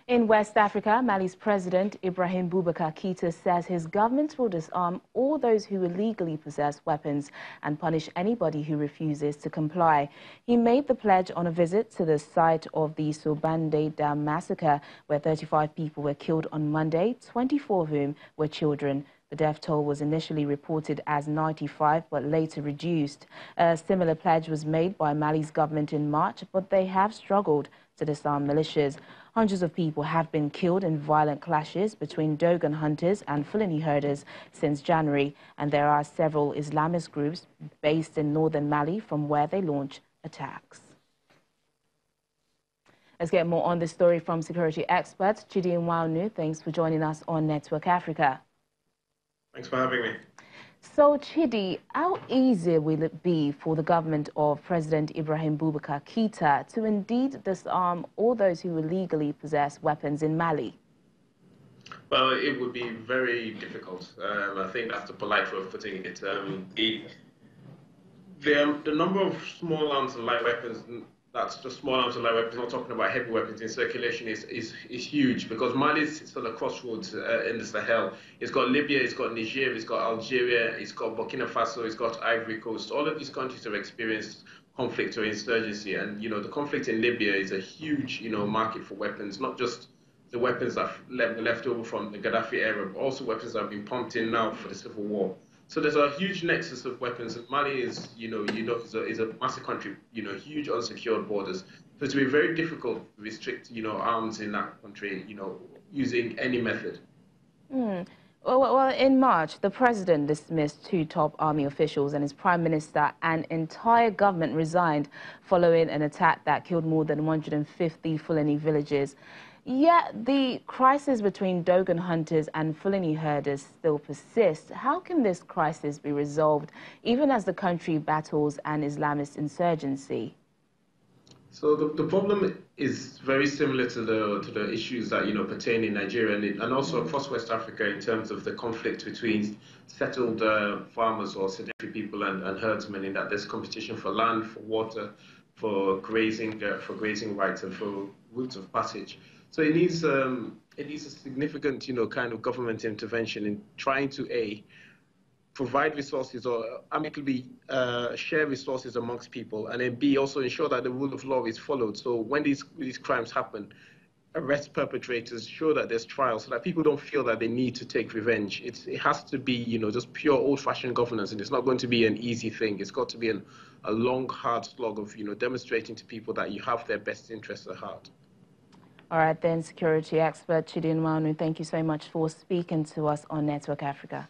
In West Africa, Mali's President Ibrahim Boubacar Keïta says his government will disarm all those who illegally possess weapons and punish anybody who refuses to comply. He made the pledge on a visit to the site of the Sobande Dam massacre, where 35 people were killed on Monday, 24 of whom were children. The death toll was initially reported as 95, but later reduced. A similar pledge was made by Mali's government in March, but they have struggled to disarm militias. Hundreds of people have been killed in violent clashes between Dogon hunters and Fulani herders since January, and there are several Islamist groups based in northern Mali from where they launch attacks. Let's get more on this story from security expert Chidi Nwanu. Thanks for joining us on Network Africa. Thanks for having me. So, Chidi, how easy will it be for the government of President Ibrahim Boubacar Keïta to indeed disarm all those who illegally possess weapons in Mali? Well, it would be very difficult. I think that's the polite way of putting it. The number of small arms and light weapons, that's just small arms and light weapons, not talking about heavy weapons in circulation, is huge, because Mali is at a crossroads in the Sahel. It's got Libya, it's got Niger, it's got Algeria, it's got Burkina Faso, it's got Ivory Coast. All of these countries have experienced conflict or insurgency, and the conflict in Libya is a huge market for weapons, not just the weapons that were left over from the Gaddafi era, but also weapons that have been pumped in now for the civil war. So there's a huge nexus of weapons, and Mali is, is a massive country, huge unsecured borders. So it's been very difficult to restrict, arms in that country, using any method. Well, in March, the president dismissed 2 top army officials, and his prime minister and entire government resigned following an attack that killed more than 150 Fulani villages. Yet the crisis between Dogon hunters and Fulani herders still persists. How can this crisis be resolved, even as the country battles an Islamist insurgency? So the problem is very similar to the issues that pertain in Nigeria and also across West Africa in terms of the conflict between settled farmers or sedentary people and herdsmen, in that there's competition for land, for water, for grazing rights, and for routes of passage. So it needs a significant kind of government intervention in trying to provide resources or amicably share resources amongst people, and then B, also ensure that the rule of law is followed. So when these crimes happen, arrest perpetrators, show that there's trials, so that people don't feel that they need to take revenge. It has to be just pure old-fashioned governance, and it's not going to be an easy thing. It's got to be a long, hard slog of demonstrating to people that you have their best interests at heart. All right, then, security expert Chidi Nwanu, thank you so much for speaking to us on Network Africa.